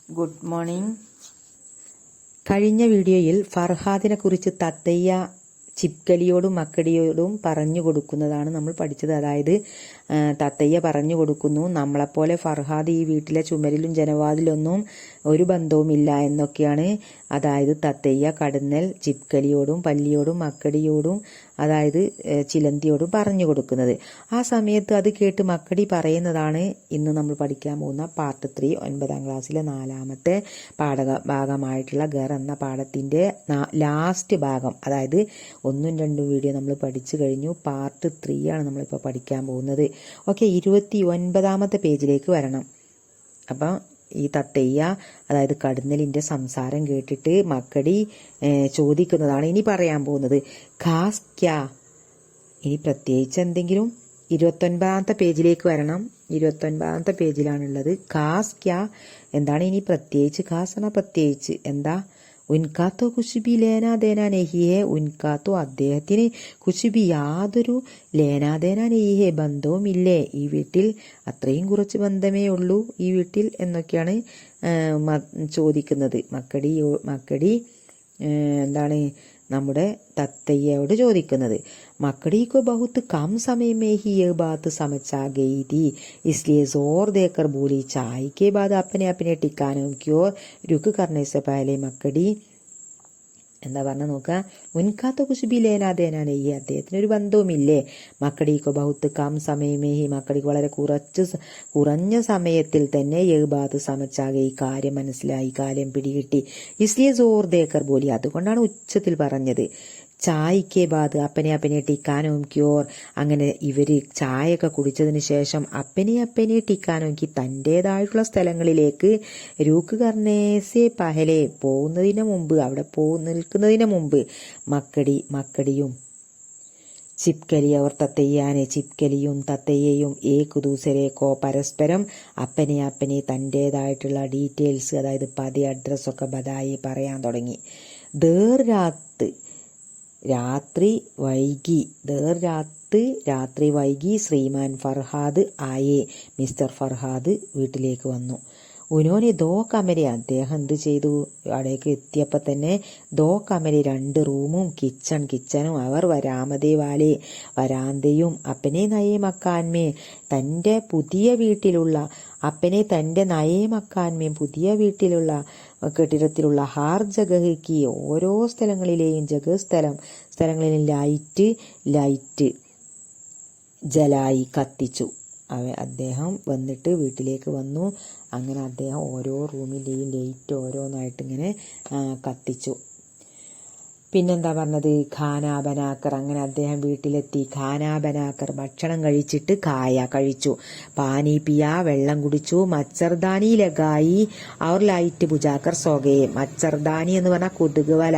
Good morning. കഴിഞ്ഞ വീഡിയോയിൽ ഫർഹാദിനെ കുറിച്ച് തത്തയ്യ ചിപ്കലിയോടും മക്കടിയോടും പറഞ്ഞു കൊടുക്കുന്നതാണ് നമ്മൾ പഠിച്ചത്. അതായത് തത്തയ്യ പറഞ്ഞു കൊടുക്കുന്നു, നമ്മളെപ്പോലെ ഫർഹാദ് ഈ വീട്ടിലെ ചുമരിലും ജനവാതിലൊന്നും ഒരു ബന്ധവുമില്ല എന്നൊക്കെയാണ്. അതായത് തത്തയ്യ കടന്നൽ ചിപ്കലിയോടും പല്ലിയോടും മക്കടിയോടും അതായത് ചിലന്തിയോടും പറഞ്ഞു കൊടുക്കുന്നത്. ആ സമയത്ത് അത് കേട്ട് മക്കടി പറയുന്നതാണ് ഇന്ന് നമ്മൾ പഠിക്കാൻ പോകുന്ന പാർട്ട് 3, 9ാം ക്ലാസ്സിലെ 4ാമത്തെ ഭാഗമായിട്ടുള്ള ഗർ എന്ന പാഠത്തിന്റെ ലാസ്റ്റ് ഭാഗം. അതായത് 1ഉം 2ഉം വീഡിയോ നമ്മൾ പഠിച്ചു കഴിഞ്ഞു. പാർട്ട് 3 ആണ് നമ്മളിപ്പോൾ പഠിക്കാൻ പോകുന്നത്. ഓക്കെ, 29ാമത്തെ പേജിലേക്ക് വരണം. അപ്പം ഈ തത്തയ്യ അതായത് കടന്നലിന്റെ സംസാരം കേട്ടിട്ട് മക്കടി ചോദിക്കുന്നതാണ് ഇനി പറയാൻ പോകുന്നത്. ഖാസ് ക്യാ, ഇനി പ്രത്യേകിച്ച് എന്തെങ്കിലും 29ാമത്തെ പേജിലേക്ക് വരണം. 29ാമത്തെ പേജിലാണുള്ളത്. ഖാസ് ക്യാ, എന്താണ് ഇനി പ്രത്യേകിച്ച്? ഖാസ് എന്ന പ്രത്യേകിച്ച് എന്താ? ഉൻകാത്തോ കുശുബി ലേനാദേനാ നെഹിഹേ, ഉൻകാത്തോ അദ്ദേഹത്തിന് കുശുബി യാതൊരു ലേനാദേനാ നെഹിഹേ ബന്ധവും ഇല്ലേ ഈ വീട്ടിൽ, അത്രയും കുറച്ച് ബന്ധമേ ഉള്ളൂ ഈ വീട്ടിൽ എന്നൊക്കെയാണ് ചോദിക്കുന്നത്. മക്കടി എന്താണ് നമ്മുടെ തത്തയ്യയോട് ചോദിക്കുന്നത്. मकड़ी को बहुत कम समय में ही यह बात समझ आ गई थी, इसलिए जोर देकर बोली। चाय के बाद अपने अपने ठिकानों की ओर रुख करने से पहले मकड़ी എന്താ പറഞ്ഞ നോക്കുക. ഉൻകാത്ത കുശുബി ലേനാദേനാ നെയ്യ്, അദ്ദേഹത്തിന് ഒരു ബന്ധവുമില്ലേ. മക്കടിക്കോ ബഹുത്ത് കം സമയമേഹി, മക്കടിക്ക് വളരെ കുറഞ്ഞ സമയത്തിൽ തന്നെ യഹ്ബാത്ത് സമച്ചാകെ, ഈ കാര്യം മനസ്സിലായി, കാര്യം പിടികിട്ടി. ഇസ്ലിയെ ജോർ ദേക്കർ ബോലി, അതുകൊണ്ടാണ് ഉച്ചത്തിൽ പറഞ്ഞത്. ചായക്ക് ബാദ് അപ്പനെ അപ്പനെ ടിക്കാനോക്കിയോർ, അങ്ങനെ ഇവര് ചായയൊക്കെ കുടിച്ചതിന് ശേഷം അപ്പനെ ടിക്കാനോക്കി തൻ്റെതായിട്ടുള്ള സ്ഥലങ്ങളിലേക്ക് രൂക്ക് കർണേസെ പഹലെ, പോകുന്നതിന് മുമ്പ്, അവിടെ നിൽക്കുന്നതിന് മുമ്പ് മക്കടിയും ചിപ്കലി അവർ തത്തയ്യാനെ, ചിപ്കലിയും തത്തയ്യയും ഏക് ദൂസരേക്കോ പരസ്പരം അപ്പനെ തൻ്റെതായിട്ടുള്ള ഡീറ്റെയിൽസ്, അതായത് പതി അഡ്രസ്സൊക്കെ ബദായി പറയാൻ തുടങ്ങി. ദേർ രാത്രി വൈകി ശ്രീമാൻ ഫർഹാദ് ആയേ, മിസ്റ്റർ ഫർഹാദ് വീട്ടിലേക്ക് വന്നു. ഉനോനെ ദോ കമരെ, അദ്ദേഹം എന്ത് ചെയ്തു? അവിടേക്ക് എത്തിയപ്പോൾ തന്നെ ദോ കമരെ, 2 റൂമും കിച്ചണും അവർ വരാമതേ വരാന്തയും അപ്പനെ നയേ മക്കാൻമേ, തൻ്റെ പുതിയ വീട്ടിലുള്ള അപ്പനെ തൻ്റെ നയേ മക്കാൻമേ, പുതിയ വീട്ടിലുള്ള കെട്ടിടത്തിലുള്ള ഹാർ ജഗഹിക്ക്, ഓരോ സ്ഥലങ്ങളിലെയും സ്ഥലങ്ങളിലും ലൈറ്റ് ജലായി കത്തിച്ചു. അദ്ദേഹം വന്നിട്ട് വീട്ടിലേക്ക് വന്നു. അങ്ങനെ അദ്ദേഹം ഓരോ റൂമിലെയും ലൈറ്റ് ഓരോന്നായിട്ട് ഇങ്ങനെ കത്തിച്ചു. പിന്നെന്താ പറഞ്ഞത്? ഖാനാ ബനാക്കർ, അങ്ങനെ അദ്ദേഹം വീട്ടിലെത്തി. ഖാനാ ബനാക്കർ, ഭക്ഷണം കഴിച്ചിട്ട് കഴിച്ചു. പാനി പിയ, വെള്ളം കുടിച്ചു. മച്ചർദാനി ലഗായി അവർ ലൈറ്റ് ബുജാക്കർ സോഗയെ, മച്ചർദാനി എന്ന് പറഞ്ഞാൽ കൊതുക് വല,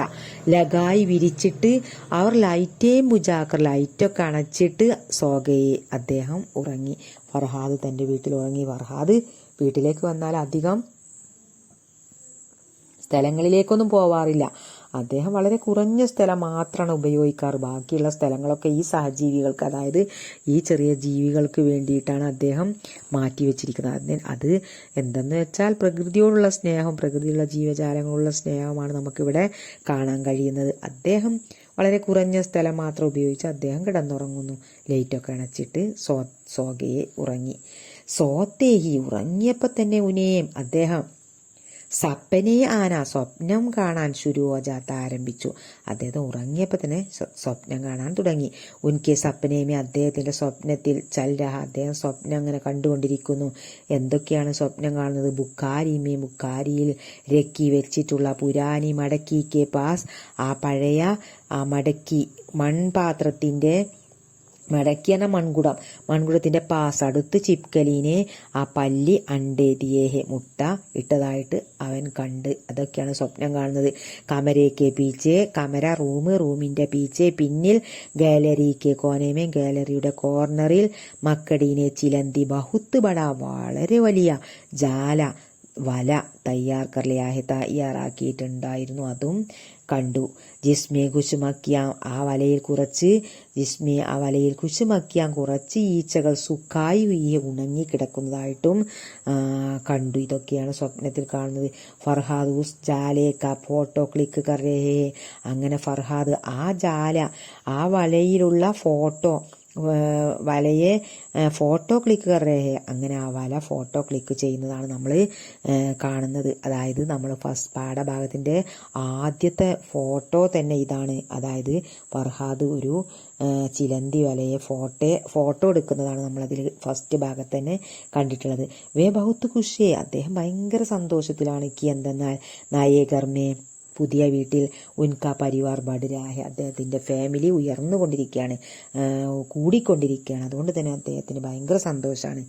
ലഗായി വിരിച്ചിട്ട് അവർ ലൈറ്റേയും ബുജാക്കർ, ലൈറ്റൊക്കെ അണച്ചിട്ട് സോഗയെ അദ്ദേഹം ഉറങ്ങി. ഫർഹാദ് തൻ്റെ വീട്ടിൽ ഉറങ്ങി. ഫർഹാദ് വീട്ടിലേക്ക് വന്നാൽ അധികം സ്ഥലങ്ങളിലേക്കൊന്നും പോവാറില്ല. അദ്ദേഹം വളരെ കുറഞ്ഞ സ്ഥലം മാത്രമാണ് ഉപയോഗിക്കാറ്. ബാക്കിയുള്ള സ്ഥലങ്ങളൊക്കെ ഈ സഹജീവികൾക്ക്, അതായത് ഈ ചെറിയ ജീവികൾക്ക് വേണ്ടിയിട്ടാണ് അദ്ദേഹം മാറ്റിവെച്ചിരിക്കുന്നത്. അത് എന്തെന്ന് വെച്ചാൽ പ്രകൃതിയോടുള്ള സ്നേഹം, പ്രകൃതിയുള്ള ജീവജാലങ്ങളുള്ള സ്നേഹമാണ് നമുക്കിവിടെ കാണാൻ കഴിയുന്നത്. അദ്ദേഹം വളരെ കുറഞ്ഞ സ്ഥലം മാത്രം ഉപയോഗിച്ച് അദ്ദേഹം കിടന്നുറങ്ങുന്നു. ലൈറ്റൊക്കെ അണച്ചിട്ട് സോഗയെ ഉറങ്ങി. സോത്തേഹി, ഉറങ്ങിയപ്പോൾ തന്നെ ഉനേം അദ്ദേഹം സപ്പനെ ആന, സ്വപ്നം കാണാൻ ശുരുവജാത്ത ആരംഭിച്ചു. അദ്ദേഹം ഉറങ്ങിയപ്പോൾ തന്നെ സ്വപ്നം കാണാൻ തുടങ്ങി. ഉൻകെ സപ്പനേമേ, അദ്ദേഹത്തിന്റെ സ്വപ്നത്തിൽ ചൽരഹ, അദ്ദേഹം സ്വപ്നം അങ്ങനെ കണ്ടുകൊണ്ടിരിക്കുന്നു. എന്തൊക്കെയാണ് സ്വപ്നം കാണുന്നത്? ബുക്കാരിയിൽ രക്കി വെച്ചിട്ടുള്ള പുരാനി മടക്കി കെ പാസ്, ആ പഴയ മടക്കി മൺപാത്രത്തിന്റെ, മടക്കി എന്ന മൺകുടത്തിന്റെ പാസ് അടുത്ത് ചിപ്കലീനെ ആ പല്ലി അണ്ടേ ദിയേഹെ, മുട്ട ഇട്ടതായിട്ട് അവൻ കണ്ട്. അതൊക്കെയാണ് സ്വപ്നം കാണുന്നത്. കമരയ്ക്ക് പീച്ചെ, കമര റൂമിന്റെ പീച്ചെ പിന്നിൽ, ഗാലറിക്ക് കോനേമേ, ഗാലറിയുടെ കോർണറിൽ, മക്കടീനെ ചിലന്തി, ബഹുത്ത് ബട വളരെ വലിയ, ജാല വല തയ്യാറാക്കിയിട്ടുണ്ടായിരുന്നു. അതും കണ്ടു. ജിസ്മെ കുശുമക്കിയാം ആ വലയിൽ കുശുമക്കിയാം കുറച്ച് ഈച്ചകൾ സുഖായി ഉണങ്ങിക്കിടക്കുന്നതായിട്ടും കണ്ടു. ഇതൊക്കെയാണ് സ്വപ്നത്തിൽ കാണുന്നത്. ഫർഹാദ് ഉസ് ജാലേ കാ ഫോട്ടോ ക്ലിക്ക് കർ രഹേ. അങ്ങനെ ഫർഹാദ് ആ വലയിലുള്ള വലയെ ഫോട്ടോ ക്ലിക്ക് കർ രഹേ. അങ്ങനെ ആ വല ഫോട്ടോ ക്ലിക്ക് ചെയ്യുന്നതാണ് നമ്മൾ കാണുന്നത്. അതായത് നമ്മൾ ഫസ്റ്റ് പാഠഭാഗത്തിന്റെ ആദ്യത്തെ ഫോട്ടോ തന്നെ ഇതാണ്. അതായത് ഫർഹാദ് ഒരു ചിലന്തി വലയെ ഫോട്ടോ എടുക്കുന്നതാണ് നമ്മളതിൽ ഫസ്റ്റ് ഭാഗത്ത് തന്നെ കണ്ടിട്ടുള്ളത്. വേ ബഹുത്ത് ഖുഷിയെ, അദ്ദേഹം ഭയങ്കര സന്തോഷത്തിലാണ്. എന്തെന്നാൽ നായേകർമേ, പുതിയ വീട്ടിൽ ഉൻകാ പരിവാർ ബഡ്രാഹ, അദ്ദേഹത്തിന്റെ ഫാമിലി ഉയർന്നുകൊണ്ടിരിക്കുകയാണ്, കൂടിക്കൊണ്ടിരിക്കുകയാണ്. അതുകൊണ്ട് തന്നെ അദ്ദേഹത്തിന് ഭയങ്കര സന്തോഷമാണ്.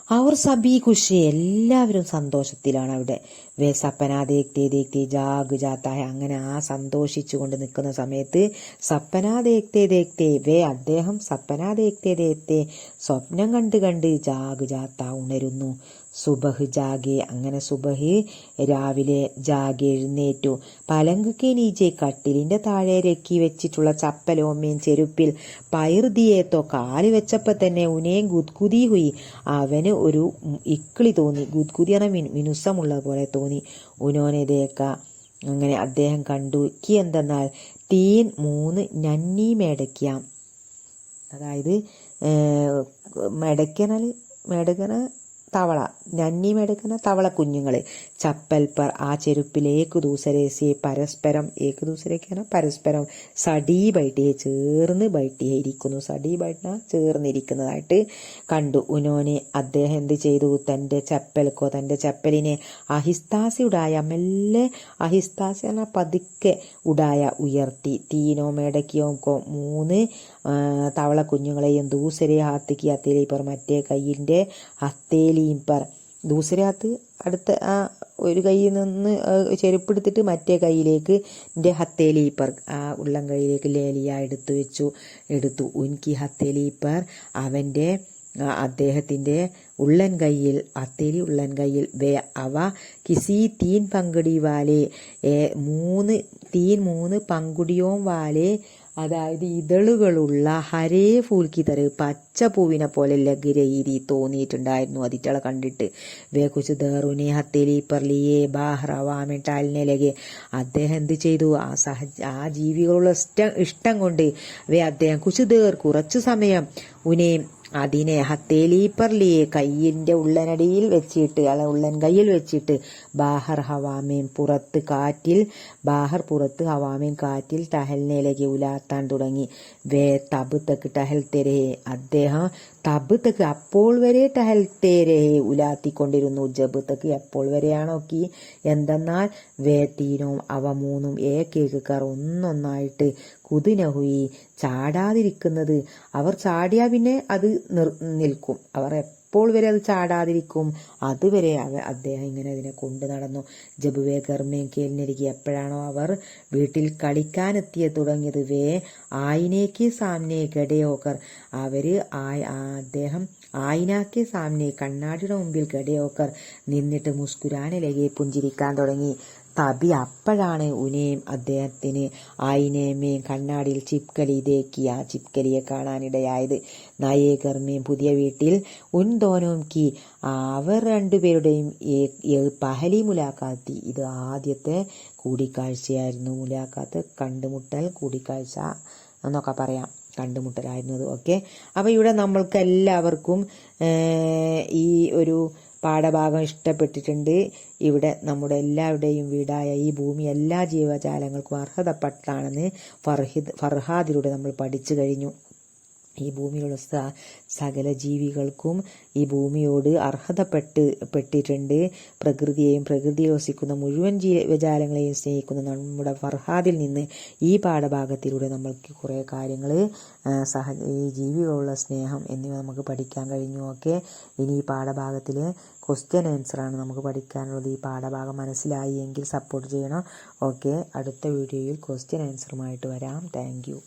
അവർ സബി ഖുഷി, എല്ലാവരും സന്തോഷത്തിലാണ് അവിടെ. വേ സപ്പന ദേഖ്തേ ദേഖ്തേ ജാഗ് ജാത്തായ, അങ്ങനെ ആ സന്തോഷിച്ചു കൊണ്ട് നിൽക്കുന്ന സമയത്ത് സപ്പന ദേഖ്തേ ദേഖ്തേ അദ്ദേഹം സപ്പന ദേഖ്തേ ദേഖ്തേ സ്വപ്നം കണ്ട് ജാഗ് ജാത്ത ഉണരുന്നു. സുബഹ് ജാഗെ, അങ്ങനെ സുബഹ് രാവിലെ ജാഗെ എഴുന്നേറ്റു. പലങ്കുക്കെ നീച്ചെ, കട്ടിലിന്റെ താഴെ രക്കി വെച്ചിട്ടുള്ള ചപ്പലോമ്മയും ചെരുപ്പിൽ പൈർദിയേത്തോ, കാല് വെച്ചപ്പോ തന്നെ ഉനേം ഗുദ്ഗുദി ഹുയി, അവന് ഒരു ഇക്കിളി തോന്നി. ഗുദ്ഗുദി എന്ന മിനുസമുള്ള പോലെ തോന്നി. ഉനോനെ ദേക്ക, അങ്ങനെ അദ്ദേഹം കണ്ടു. എന്തെന്നാൽ 3 നന്നി മേടയ്ക്കാം, അതായത് മേടക്കന തവള, നന്നി മേടക്കുന്ന തവള കുഞ്ഞുങ്ങള്. ചപ്പൽ പർ, ആ ചെരുപ്പിലേക്ക് ദൂസരേസെ പരസ്പരം, പരസ്പരം സഡി ബൈട്ടിയെ ചേർന്ന് ഇരിക്കുന്നു. സഡി ബൈട്ടിന ചേർന്നിരിക്കുന്നതായിട്ട് കണ്ടു. ഉനോനെ, അദ്ദേഹം എന്ത് ചെയ്തു? തന്റെ ചപ്പലിനെ അഹിസ്താസി ഉടായ, മെല്ലെ അഹിസ്താസി എന്ന പതുക്കെ ഉടായ ഉയർത്തി. തീനോ മേടക്കിയോ 3 തവള കുഞ്ഞുങ്ങളെയും ദൂസരെ ഹാത്തിക്ക് ഹത്തേലി പർ, മറ്റേ കയ്യിന്റെ ഹത്തേലിയും പർ, ദൂസരത്ത് അടുത്ത ആ ഒരു കയ്യിൽ നിന്ന് ചെരുപ്പെടുത്തിട്ട് മറ്റേ കൈയിലേക്ക് ഹത്തേലീപ്പർ, ആ ഉള്ളം കൈയിലേക്ക് ലേലിയ എടുത്തു. ഉൻകി ഹത്തേലീപ്പർ, അദ്ദേഹത്തിന്റെ ഉള്ളൻ കൈയിൽ, ഹത്തേലി ഉള്ളൻ കൈയിൽ. വേ അവ കിസി 3 പങ്കുടി വാലെ, 3 പങ്കുടിയോ വാലെ, അതായത് ഇതളുകളുള്ള ഹരേ ഫൂൽക്കി തര, പച്ച പൂവിനെ പോലെ ലഗിരയിരി തോന്നിയിട്ടുണ്ടായിരുന്നു അതിറ്റളെ കണ്ടിട്ട്. വേ കുച്ച് ദേറുനെ ഹത്തേലി പർലിയെ ബാഹ്റവാമിട്ടാലിനെ ലഗെ, അദ്ദേഹം എന്ത് ചെയ്തു? ആ ജീവികളുള്ള ഇഷ്ടം കൊണ്ട് അദ്ദേഹം കുച്ച് ദേർ, കുറച്ചു സമയം, ഉനെ അതിനെ ഹത്തേലി പർലിയെ കയ്യിന്റെ ഉള്ളനടിയിൽ വെച്ചിട്ട്, ഉള്ളൻ കയ്യിൽ വെച്ചിട്ട്, ബാഹർ ഹവാമേം പുറത്ത് കാറ്റിൽ, ഹവാമേം കാറ്റിൽ, ടഹൽനേലേക്ക് ഉലാത്താൻ തുടങ്ങി. വേ തബ് തക്ക് ടഹൽ തെരേ, അദ്ദേഹം തബ് തക്ക് അപ്പോൾ വരെ ടഹൽ തേരേ ഉലാത്തിക്കൊണ്ടിരുന്നു. ജബ് തക്ക് എപ്പോൾ വരെയാണോ കി, എന്തെന്നാൽ വേ തീനോ അവ 3 ഏകേക്കർ ഒന്നൊന്നായിട്ട്, കുതിനഹുയി ചാടാതിരിക്കുന്നത്, അവർ ചാടിയാ പിന്നെ അത് നിൽക്കും, അവർ എപ്പോൾ വരെ അത് ചാടാതിരിക്കും, അതുവരെ അദ്ദേഹം ഇങ്ങനെ അതിനെ കൊണ്ടു നടന്നു. ജബുവേ ഗർമേ കേലിനരികെ, എപ്പോഴാണോ അവർ വീട്ടിൽ കളിക്കാനെത്തിയ തുടങ്ങിയത്, വേ ആയിനേക്ക് സാമനെ ഗഡയോക്കർ, അദ്ദേഹം ആയിനാക്ക് സാമനെ കണ്ണാടിയുടെ മുമ്പിൽ ഗഡയോക്കർ നിന്നിട്ട് മുസ്കുരാനിലേക്ക് പുഞ്ചിരിക്കാൻ തുടങ്ങി. തബി, അപ്പോഴാണ് ഉനേം അദ്ദേഹത്തിന് ആയിനേമേം കണ്ണാടിയിൽ ചിപ്കലിയെ കാണാനിടയായത്. നായേകർമേം പുതിയ വീട്ടിൽ, ഉൻദോനോം കി അവർ രണ്ടുപേരുടെയും പഹലി മുലാഖാത്തി, ഇത് ആദ്യത്തെ കൂടിക്കാഴ്ചയായിരുന്നു. മുലാഖാത്ത് കണ്ടുമുട്ടൽ, കൂടിക്കാഴ്ച എന്നൊക്കെ പറയാം, കണ്ടുമുട്ടലായിരുന്നു അത്. ഓക്കെ, അപ്പൊ ഇവിടെ നമ്മൾക്ക് എല്ലാവർക്കും ഈ ഒരു പാഠഭാഗം ഇഷ്ടപ്പെട്ടിട്ടുണ്ട്. ഇവിടെ നമ്മുടെ എല്ലാവരുടെയും വീടായ ഈ ഭൂമി എല്ലാ ജീവജാലങ്ങൾക്കും അർഹതപ്പെട്ടാണെന്ന് ഫർഹാദിലൂടെ നമ്മൾ പഠിച്ചു കഴിഞ്ഞു. ഈ ഭൂമിയിലുള്ള സകല ജീവികൾക്കും ഈ ഭൂമിയോട് അർഹതപ്പെട്ടിട്ടുണ്ട്. പ്രകൃതിയെയും പ്രകൃതിയിൽ വസിക്കുന്ന മുഴുവൻ ജീവജാലങ്ങളെയും സ്നേഹിക്കുന്ന നമ്മുടെ ഫർഹാദിൽ നിന്ന് ഈ പാഠഭാഗത്തിലൂടെ നമ്മൾക്ക് കുറേ കാര്യങ്ങൾ, ഈ ജീവികളുള്ള സ്നേഹം എന്നിവ നമുക്ക് പഠിക്കാൻ കഴിഞ്ഞു. ഓക്കെ, ഇനി ഈ പാഠഭാഗത്തിൽ ക്വസ്റ്റ്യൻ ആൻസറാണ് നമുക്ക് പഠിക്കാനുള്ളത്. ഈ പാഠഭാഗം മനസ്സിലായി എങ്കിൽ സപ്പോർട്ട് ചെയ്യണം. ഓക്കെ, അടുത്ത വീഡിയോയിൽ ക്വസ്റ്റ്യൻ ആൻസറുമായിട്ട് വരാം. Thank you.